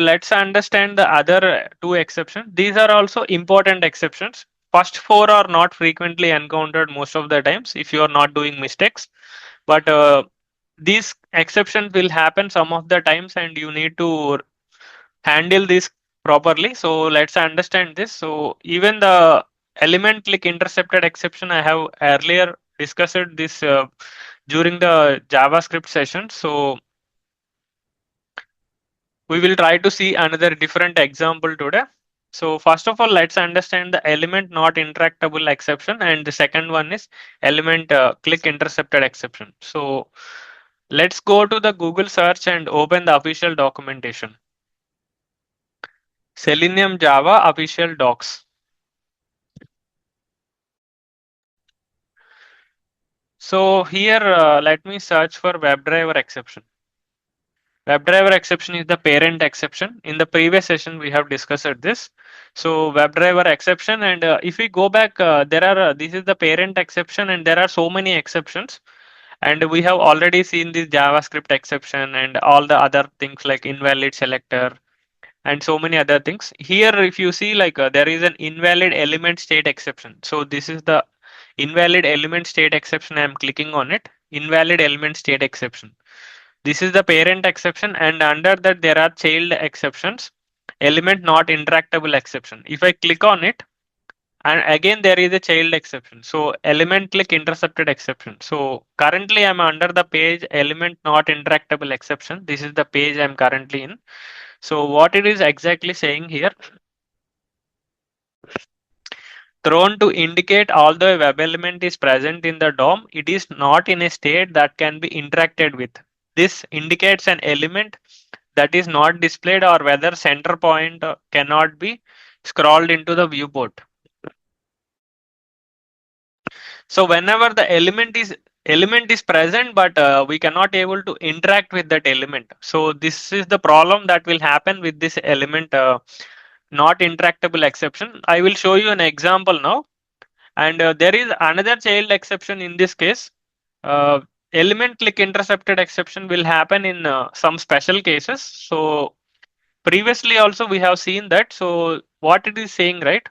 Let's understand the other two exceptions. These are also important exceptions. First four are not frequently encountered most of the times if you are not doing mistakes. But these exceptions will happen some of the times and you need to handle this properly. So let's understand this. So even the element click intercepted exception, I have earlier discussed this during the JavaScript session. So we will try to see another different example today. So first of all, let's understand the element not interactable exception, and the second one is element click intercepted exception. So let's go to the Google search and open the official documentation. Selenium Java official docs. So here, let me search for WebDriver exception. WebDriver exception is the parent exception. In the previous session, we have discussed this. So WebDriver exception, and if we go back, there are this is the parent exception, and there are so many exceptions. And we have already seen this JavaScript exception and all the other things like invalid selector and so many other things. Here, if you see, like there is an invalid element state exception. So this is the invalid element state exception. I am clicking on it. Invalid element state exception. This is the parent exception, and under that there are child exceptions. Element not interactable exception. If I click on it, and again there is a child exception. So element click intercepted exception. So currently I'm under the page element not interactable exception. This is the page I'm currently in. So what it is exactly saying here, thrown to indicate although a web element is present in the DOM, it is not in a state that can be interacted with. This indicates an element that is not displayed or whether center point cannot be scrolled into the viewport. So whenever the element is present, but we cannot able to interact with that element. So this is the problem that will happen with this element not interactable exception. I will show you an example now. And there is another child exception in this case. Uh, Element click intercepted exception will happen in some special cases. So previously also we have seen that. So what it is saying, right,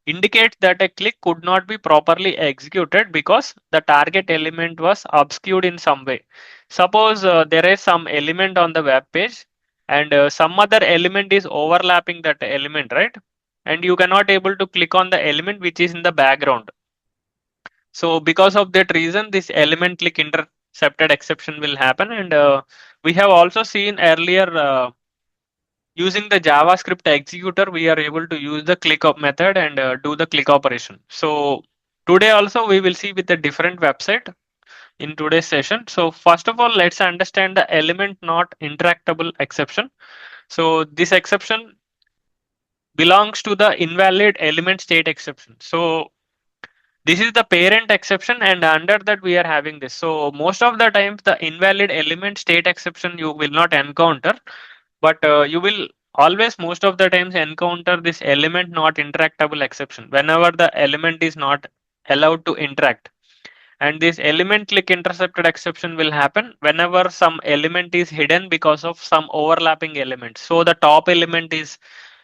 indicates that a click could not be properly executed because the target element was obscured in some way. Suppose there is some element on the web page and some other element is overlapping that element, right? And you cannot able to click on the element which is in the background. So because of that reason, this element click intercepted exception will happen. And we have also seen earlier using the JavaScript executor, we are able to use the clickup method and do the click operation. So today also we will see with a different website in today's session. So first of all, let's understand the element not interactable exception. So this exception belongs to the invalid element state exception. So this is the parent exception, and under that we are having this. So most of the times the invalid element state exception you will not encounter, but you will always most of the times encounter this element not interactable exception whenever the element is not allowed to interact. And this element click intercepted exception will happen whenever some element is hidden because of some overlapping element. So the top element is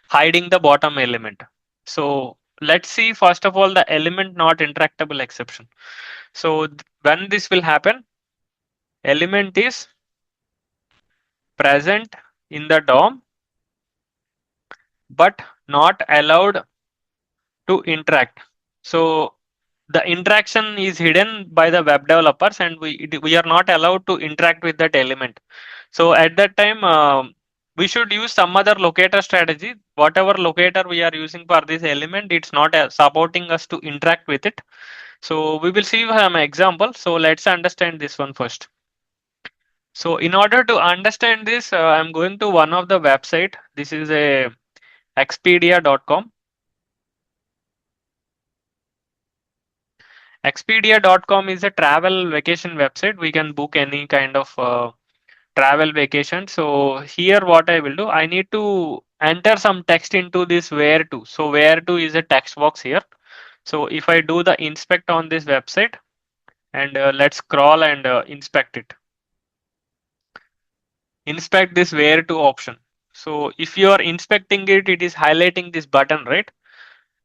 hiding the bottom element. So let's see first of all the element not interactable exception. So when this will happen, element is present in the DOM but not allowed to interact. So the interaction is hidden by the web developers and we are not allowed to interact with that element. So at that time we should use some other locator strategy. Whatever locator we are using for this element, it's not supporting us to interact with it. So we will see some example. So let's understand this one first. So in order to understand this, I'm going to one of the website. This is a expedia.com. Expedia.com is a travel vacation website. We can book any kind of travel vacation. So here what I will do, I need to enter some text into this where to. So where to is a text box here. So if I do the inspect on this website and let's scroll and inspect it. Inspect this where to option. So if you are inspecting it, it is highlighting this button, right?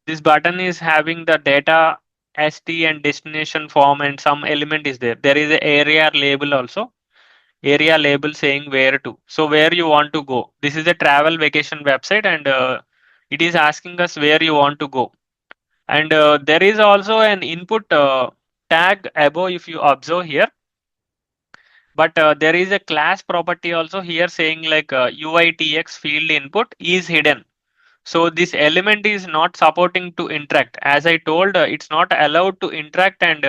This button is having the data st and destination form, and some element is there. There is a area label also, area label saying where to. So where you want to go. This is a travel vacation website, and it is asking us where you want to go. And there is also an input tag above if you observe here. But there is a class property also here saying like uitx field input is hidden. So this element is not supporting to interact. As I told, it's not allowed to interact, and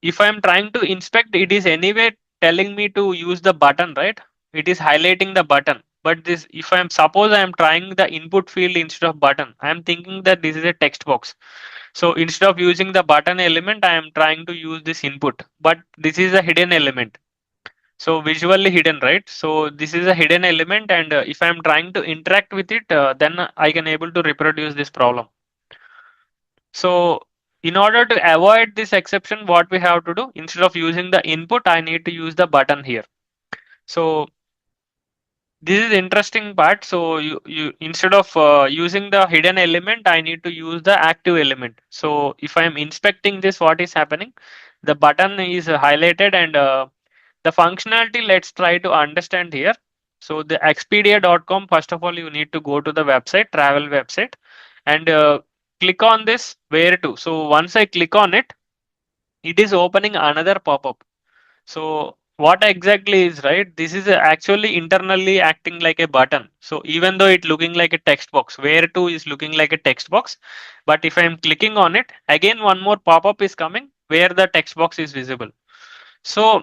if I'm trying to inspect, it is anyway telling me to use the button, right? It is highlighting the button. But this, if I'm suppose I'm trying the input field instead of button, I'm thinking that this is a text box. So instead of using the button element, I am trying to use this input. But this is a hidden element. So visually hidden, right? So this is a hidden element, and if I'm trying to interact with it, then I can able to reproduce this problem. So in order to avoid this exception, what we have to do, instead of using the input, I need to use the button here. So this is interesting part. So you instead of using the hidden element, I need to use the active element. So if I'm inspecting this, what is happening? The button is highlighted, and the functionality, let's try to understand here. So the expedia.com, first of all, you need to go to the website, travel website, and click on this where to. So once I click on it, it is opening another pop-up. So what exactly is, right? This is actually internally acting like a button. So even though it looking like a text box, where to is looking like a text box, but if I'm clicking on it, again one more pop-up is coming where the text box is visible. So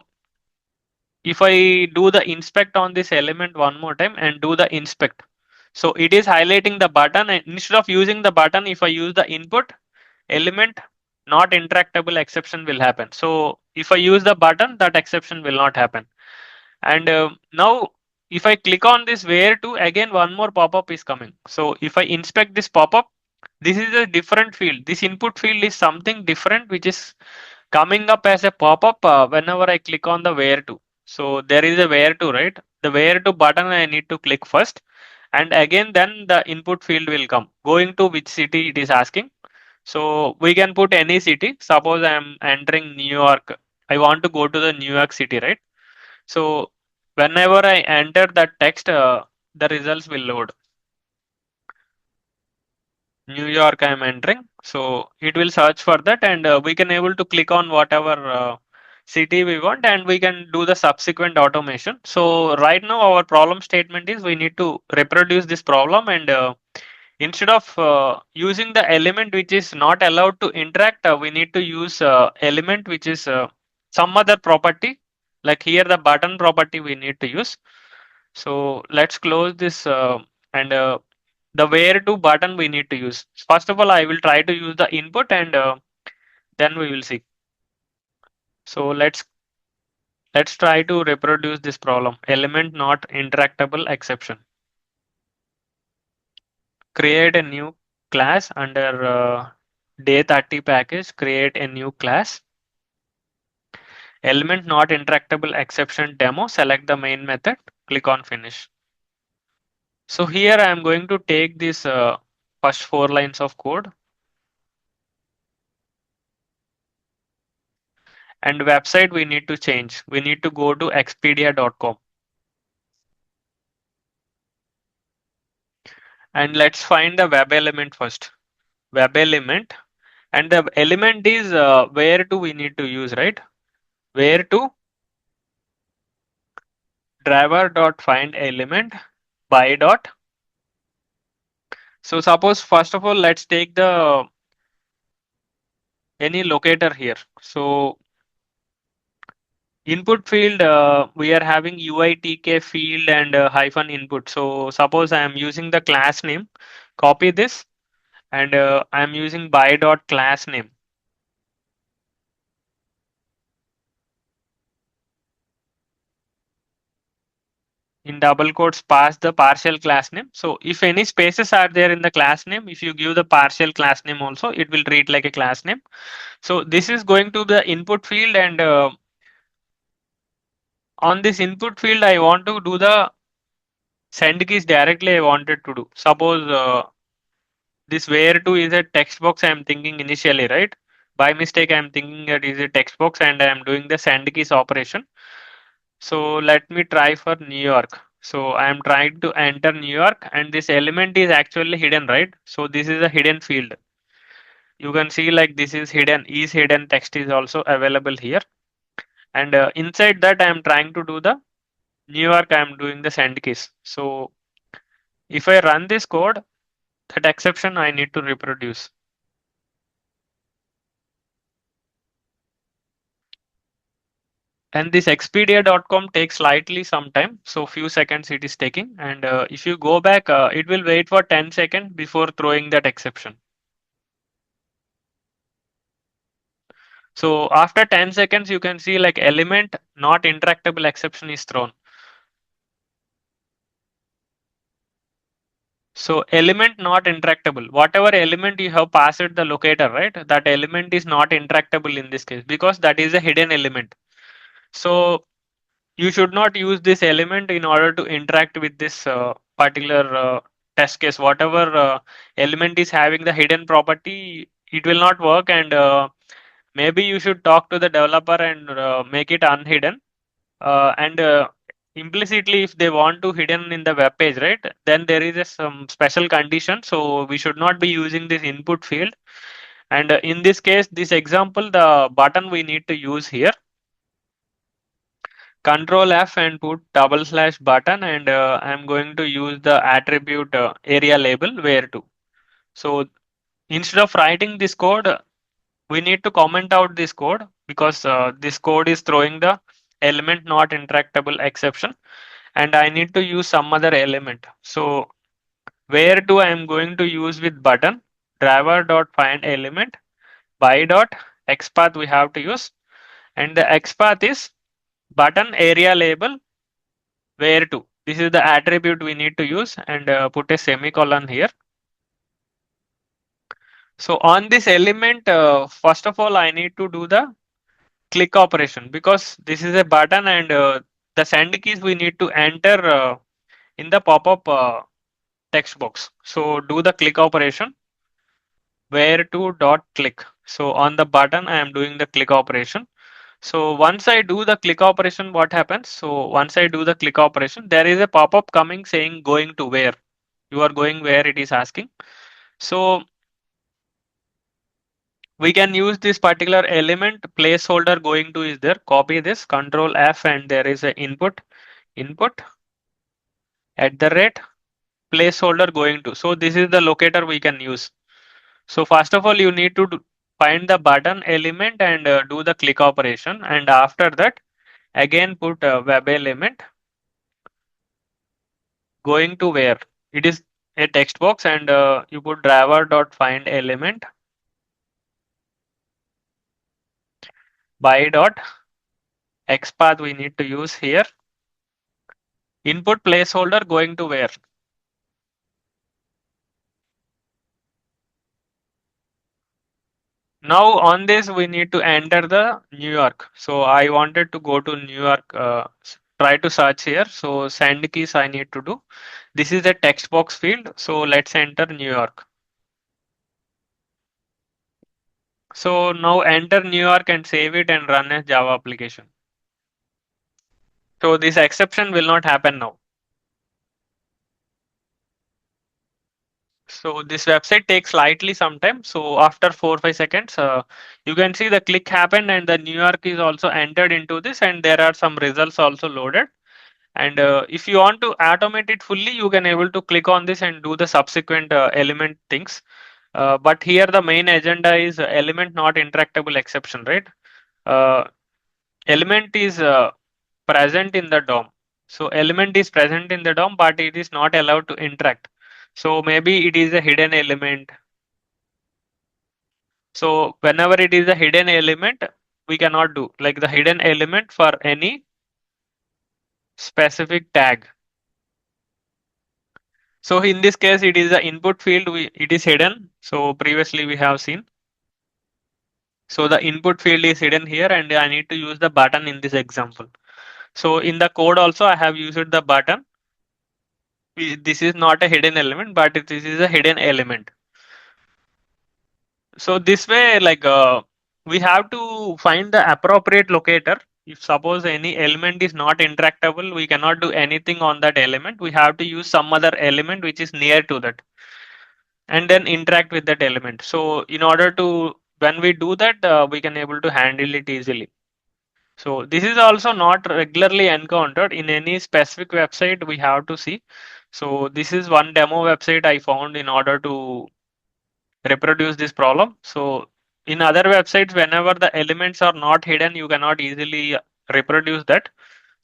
if I do the inspect on this element one more time and do the inspect, so it is highlighting the button, and instead of using the button, if I use the input element, not interactable exception will happen. So if I use the button, that exception will not happen. And now if I click on this where to, again one more pop-up is coming. So if I inspect this pop-up, this is a different field. This input field is something different, which is coming up as a pop-up whenever I click on the where to. So there is a where to, right? The where to button I need to click first, and again then the input field will come. Going to which city it is asking. So we can put any city. Suppose I am entering New York. I want to go to the New York City, right? So whenever I enter that text, the results will load. New York I am entering. So it will search for that, and we can able to click on whatever city we want, and we can do the subsequent automation. So right now our problem statement is we need to reproduce this problem, and instead of using the element which is not allowed to interact, we need to use element which is some other property. Like here the button property we need to use. So let's close this and the where to button we need to use. First of all, I will try to use the input, and then we will see. So let's try to reproduce this problem. Element not interactable exception. Create a new class under day 30 package. Create a new class. Element not interactable exception demo. Select the main method. Click on finish. So here I am going to take this first 4 lines of code, and website we need to change. We need to go to expedia.com, and let's find the web element first. Web element, and the element is where to we need to use, right? Where to driver dot find element by dot. So suppose first of all, let's take the any locator here. So input field, we are having uitk field and hyphen input. So suppose I am using the class name, copy this, and I am using by dot class name. In double quotes, pass the partial class name. So if any spaces are there in the class name, if you give the partial class name also, it will treat like a class name. So this is going to the input field, and on this input field, I want to do the Send keys directly I wanted to do. Suppose this where to is a text box I am thinking initially, right? By mistake, I am thinking that is a text box and I am doing the send keys operation. So let me try for New York. So I am trying to enter New York and this element is actually hidden, right? So this is a hidden field. You can see like this is hidden text is also available here. And inside that I am trying to do the New York, I am doing the send keys. So if I run this code, that exception I need to reproduce. And this expedia.com takes slightly some time, so few seconds it is taking. And if you go back, it will wait for 10 seconds before throwing that exception. So after 10 seconds, you can see like element not interactable exception is thrown. So element not interactable, whatever element you have passed the locator, right? That element is not interactable in this case because that is a hidden element. So you should not use this element in order to interact with this particular test case. Whatever element is having the hidden property, it will not work. And maybe you should talk to the developer and make it unhidden. And implicitly, if they want to hidden in the web page, right, then there is some special condition. So we should not be using this input field. And in this case, this example, the button we need to use here. Control F and put double slash button, and I'm going to use the attribute area label where to. So instead of writing this code, we need to comment out this code because this code is throwing the element not interactable exception, and I need to use some other element. So where to I am going to use with button driver dot find element by dot xpath we have to use, and the xpath is button area label where to. This is the attribute we need to use, and put a semicolon here. So on this element, first of all, I need to do the click operation because this is a button, and the send keys we need to enter in the pop-up text box. So do the click operation where to dot click. So on the button, I am doing the click operation. So once I do the click operation, what happens? So once I do the click operation, there is a pop-up coming saying going to where. You are going where it is asking. So we can use this particular element placeholder going to is there. Copy this, Control F, and there is a input at the rate placeholder going to. So this is the locator we can use. So first of all, you need to find the button element and do the click operation. And after that, again put web element going to where. It is a text box, and you put driver dot find element by dot xpath we need to use here. Input placeholder going to where. Now on this we need to enter the New York. So I wanted to go to New York, try to search here. So send keys I need to do. This is a text box field. So let's enter New York. So now enter New York and save it and run as Java application. So this exception will not happen now. So this website takes slightly some time. So after 4 or 5 seconds, you can see the click happened and the New York is also entered into this, and there are some results also loaded. And if you want to automate it fully, you can able to click on this and do the subsequent element things. But here the main agenda is element not interactable exception, right? Uh, element is present in the DOM. So element is present in the DOM, but it is not allowed to interact. So maybe it is a hidden element. So whenever it is a hidden element, we cannot do like the hidden element for any specific tag. So in this case, it is the input field, it is hidden. So previously we have seen. So the input field is hidden here, and I need to use the button in this example. So in the code also I have used the button. this is not a hidden element, but this is a hidden element. So this way, like we have to find the appropriate locator. If suppose any element is not interactable, we cannot do anything on that element. We have to use some other element which is near to that, and then interact with that element. So in order to, when we do that, we can able to handle it easily. So this is also not regularly encountered in any specific website. We have to see. So this is one demo website I found in order to reproduce this problem. So in other websites, whenever the elements are not hidden, you cannot easily reproduce that.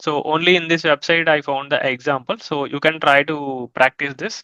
So only in this website I found the example. So you can try to practice this.